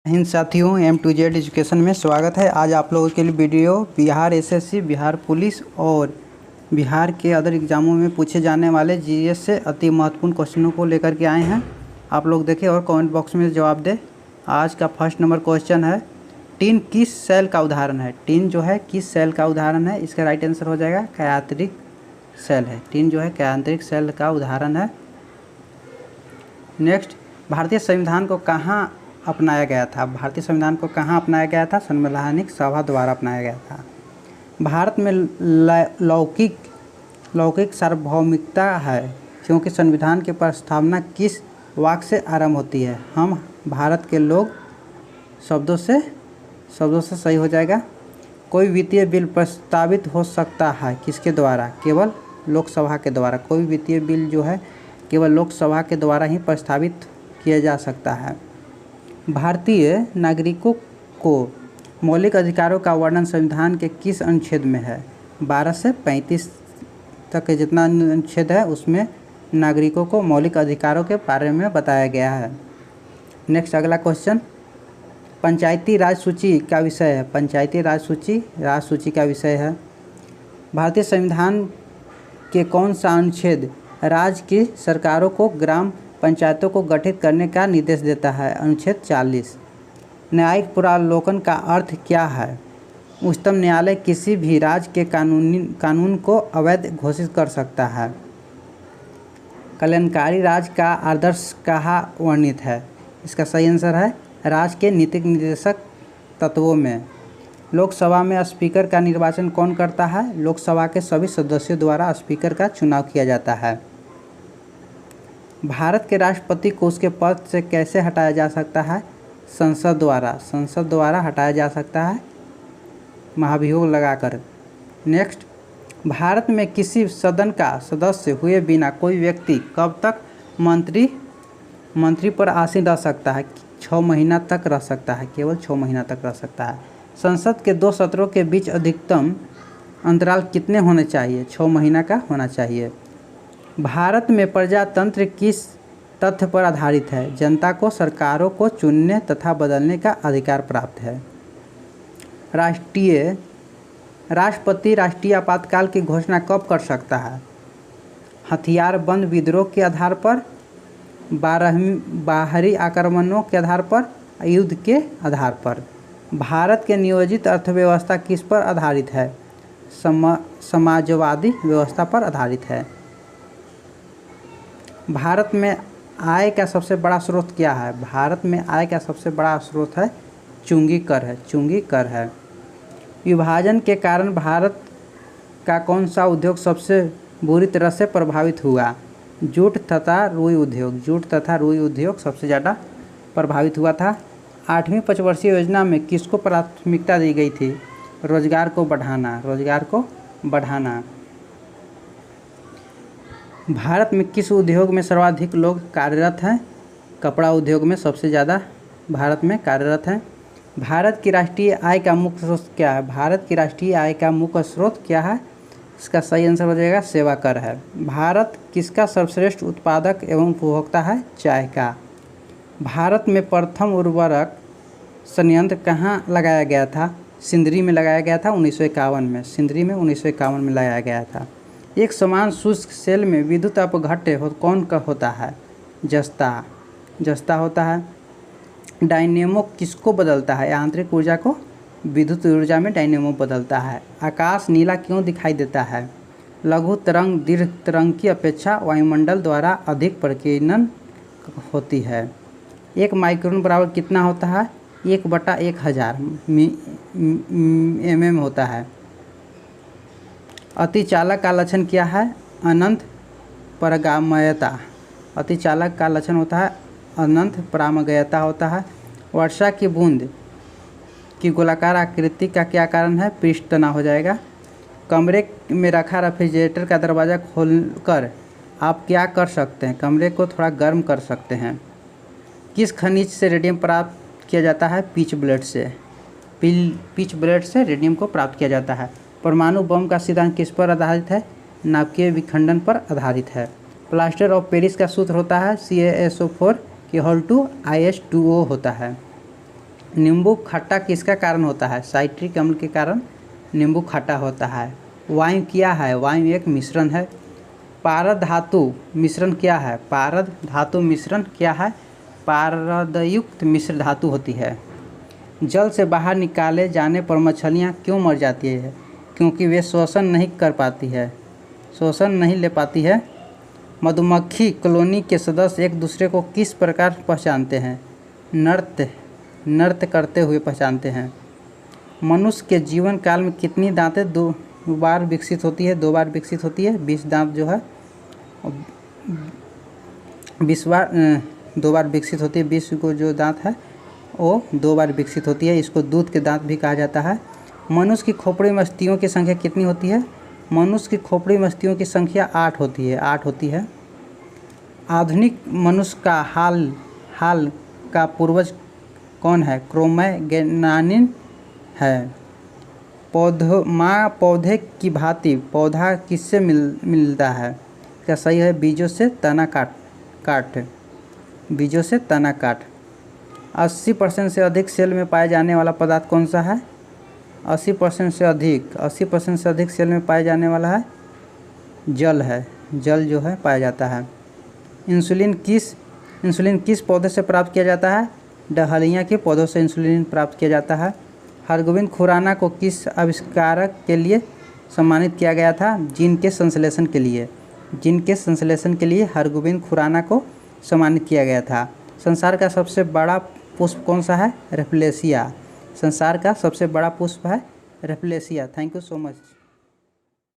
हिंद साथियों, M2Z education में स्वागत है। आज आप लोगों के लिए video Bihar SSC, Bihar police और बिहार के अदर एग्ज़ामों में पूछे जाने वाले जीएस से अति महत्वपूर्ण क्वेश्चनों को लेकर के आए हैं। आप लोग देखें और कमेंट बॉक्स में जवाब दें। आज का फर्स्ट नंबर क्वेश्चन है, टिन किस सेल का उदाहरण है? टिन जो है किस सेल का उदाहरण है? इसका राइट आंसर हो जाएगा कायांतरिक सेल है। टिन जो है कायांतरिक सेल का उदाहरण है। नेक्स्ट, भारतीय संविधान को कहाँ अपनाया गया था? भारतीय संविधान को कहाँ अपनाया गया था? संवैधानिक सभा द्वारा अपनाया गया था। भारत में लौकिक सार्वभौमिकता है क्योंकि संविधान की प्रस्तावना किस वाक्य से आरंभ होती है? हम भारत के लोग शब्दों से सही हो जाएगा। कोई वित्तीय बिल प्रस्तावित हो सकता है किसके द्वारा? केवल लोकसभा के द्वारा। कोई वित्तीय बिल जो है केवल लोकसभा के द्वारा ही प्रस्तावित किया जा सकता है। भारतीय नागरिकों को मौलिक अधिकारों का वर्णन संविधान के किस अनुच्छेद में है? 12 से 35 तक के जितना अनुच्छेद है उसमें नागरिकों को मौलिक अधिकारों के बारे में बताया गया है। नेक्स्ट, अगला क्वेश्चन, पंचायती राज सूची का विषय है। पंचायती राज सूची का विषय है। भारतीय संविधान के कौन सा अनुच्छेद राज्य की सरकारों को ग्राम पंचायतों को गठित करने का निर्देश देता है? अनुच्छेद 40। न्यायिक पुनरावलोकन का अर्थ क्या है? उच्चतम न्यायालय किसी भी राज्य के कानून को अवैध घोषित कर सकता है। कल्याणकारी राज्य का आदर्श कहाँ वर्णित है? इसका सही आंसर है राज्य के नीतिक निर्देशक तत्वों में। लोकसभा में स्पीकर का निर्वाचन कौन करता है? लोकसभा के सभी सदस्यों द्वारा स्पीकर का चुनाव किया जाता है। भारत के राष्ट्रपति को उसके पद से कैसे हटाया जा सकता है? संसद द्वारा हटाया जा सकता है, महाभियोग लगाकर। नेक्स्ट, भारत में किसी सदन का सदस्य हुए बिना कोई व्यक्ति कब तक मंत्री पर आसीन रह सकता है? 6 महीना तक रह सकता है, केवल 6 महीना तक रह सकता है। संसद के 2 सत्रों के बीच अधिकतम अंतराल कितने होने चाहिए? 6 महीना का होना चाहिए। भारत में प्रजातंत्र किस तथ्य पर आधारित है? जनता को सरकारों को चुनने तथा बदलने का अधिकार प्राप्त है। राष्ट्रपति राष्ट्रीय आपातकाल की घोषणा कब कर सकता है? हथियारबंद विद्रोह के आधार पर, बाहरी आक्रमणों के आधार पर, युद्ध के आधार पर। भारत के नियोजित अर्थव्यवस्था किस पर आधारित है? समाजवादी व्यवस्था पर आधारित है। भारत में आय का सबसे बड़ा स्रोत क्या है? भारत में आय का सबसे बड़ा स्रोत है चुंगी कर है। विभाजन के कारण भारत का कौन सा उद्योग सबसे बुरी तरह से प्रभावित हुआ? जूट तथा रुई उद्योग सबसे ज़्यादा प्रभावित हुआ था। 8वीं पंचवर्षीय योजना में किसको प्राथमिकता दी गई थी? रोजगार को बढ़ाना। भारत में किस उद्योग में सर्वाधिक लोग कार्यरत हैं? कपड़ा उद्योग में सबसे ज़्यादा भारत में कार्यरत हैं। भारत की राष्ट्रीय आय का मुख्य स्रोत क्या है? भारत की राष्ट्रीय आय का मुख्य स्रोत क्या है? इसका सही आंसर हो जाएगा सेवा कर है। भारत किसका सर्वश्रेष्ठ उत्पादक एवं उपभोक्ता है? चाय का। भारत में प्रथम उर्वरक संयंत्र कहाँ लगाया गया था? सिंदरी में लगाया गया था 1951 में। सिंदरी में 1951 में लगाया गया था। एक समान शुष्क सेल में विद्युत अपघट्य कौन का होता है? जस्ता होता है। डायनेमो किसको बदलता है? आंतरिक ऊर्जा को विद्युत ऊर्जा में डायनेमो बदलता है। आकाश नीला क्यों दिखाई देता है? लघु तरंग दीर्घ तरंग की अपेक्षा वायुमंडल द्वारा अधिक प्रकीर्णन होती है। 1 माइक्रोन बराबर कितना होता है? 1/1000 mm होता है। अतिचालक का लक्षण क्या है? अनंत पारगम्यता। अतिचालक का लक्षण होता है अनंत पारगम्यता होता है। वर्षा की बूंद की गोलाकार आकृति का क्या कारण है? पृष्ठ तनाव हो जाएगा। कमरे में रखा रेफ्रिजरेटर का दरवाज़ा खोलकर आप क्या कर सकते हैं? कमरे को थोड़ा गर्म कर सकते हैं। किस खनिज से रेडियम प्राप्त किया जाता है? पिच ब्लेड से रेडियम को प्राप्त किया जाता है। परमाणु बम का सिद्धांत किस पर आधारित है? नाभिकीय विखंडन पर आधारित है। प्लास्टर ऑफ पेरिस का सूत्र होता है CaSO4 की होल टू IH2O होता है। नींबू खट्टा किसका कारण होता है? साइट्रिक अम्ल के कारण नींबू खट्टा होता है। वायु क्या है? वायु एक मिश्रण है। पारद धातु मिश्रण क्या है? पारद धातु मिश्रण क्या है? पारदयुक्त मिश्र धातु होती है। जल से बाहर निकाले जाने पर मछलियाँ क्यों मर जाती है? क्योंकि वे श्वसन नहीं कर पाती है, श्वसन नहीं ले पाती है। मधुमक्खी कॉलोनी के सदस्य एक दूसरे को किस प्रकार पहचानते हैं? नृत्य करते हुए पहचानते हैं। मनुष्य के जीवन काल में कितनी दांतें दो बार विकसित होती है? 2 बार विकसित होती है। 20 दांत जो है 20 बार 2 बार विकसित होती है। 20 को जो दांत है वो 2 बार विकसित होती है। इसको दूध के दांत भी कहा जाता है। मनुष्य की खोपड़ी में अस्थियों की संख्या कितनी होती है? मनुष्य की खोपड़ी में अस्थियों की संख्या 8 होती है। 8 होती है। आधुनिक मनुष्य का हाल का पूर्वज कौन है? क्रोमैग्नानिन है। पौधे की भांति पौधा किससे मिलता है? क्या सही है? बीजों से तना काट बीजों से तना काट। 80% से अधिक सेल में पाया जाने वाला पदार्थ कौन सा है? 80% से अधिक सेल में पाया जाने वाला है जल है। जल जो है पाया जाता है। इंसुलिन किस पौधे से प्राप्त किया जाता है? डहलिया के पौधों से इंसुलिन प्राप्त किया जाता है। हरगोविंद खुराना को किस आविष्कारक के लिए सम्मानित किया गया था? जीन के संश्लेषण के लिए हरगोविंद खुराना को सम्मानित किया गया था। संसार का सबसे बड़ा पुष्प कौन सा है? रेफलेशिया। संसार का सबसे बड़ा पुष्प है rafflesia. Thank you so much.